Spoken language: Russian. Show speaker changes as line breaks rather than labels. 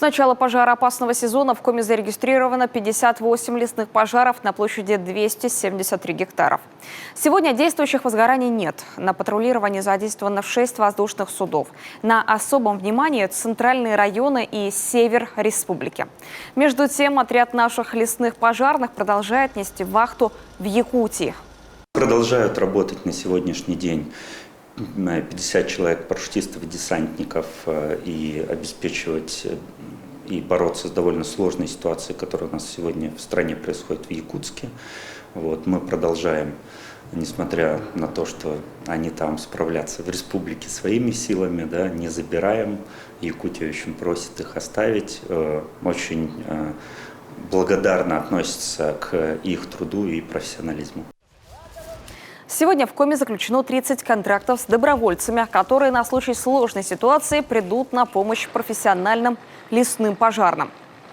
начала пожароопасного сезона в Коми зарегистрировано 58 лесных пожаров на площади 273 гектаров. Сегодня действующих возгораний нет. На патрулировании задействовано 6 воздушных судов. На особом внимании центральные районы и север республики. Между тем, отряд наших лесных пожарных продолжает нести вахту в Якутии.
Продолжают работать на сегодняшний день 50 человек парашютистов и десантников и обеспечивать и бороться с довольно сложной ситуацией, которая у нас сегодня в стране происходит в Якутске. Мы продолжаем, несмотря на то, что они там справляться в республике своими силами, не забираем. Якутия очень просит их оставить, очень благодарно относится к их труду и профессионализму.
Сегодня в Коми заключено 30 контрактов с добровольцами, которые на случай сложной ситуации придут на помощь профессиональным лесным пожарным.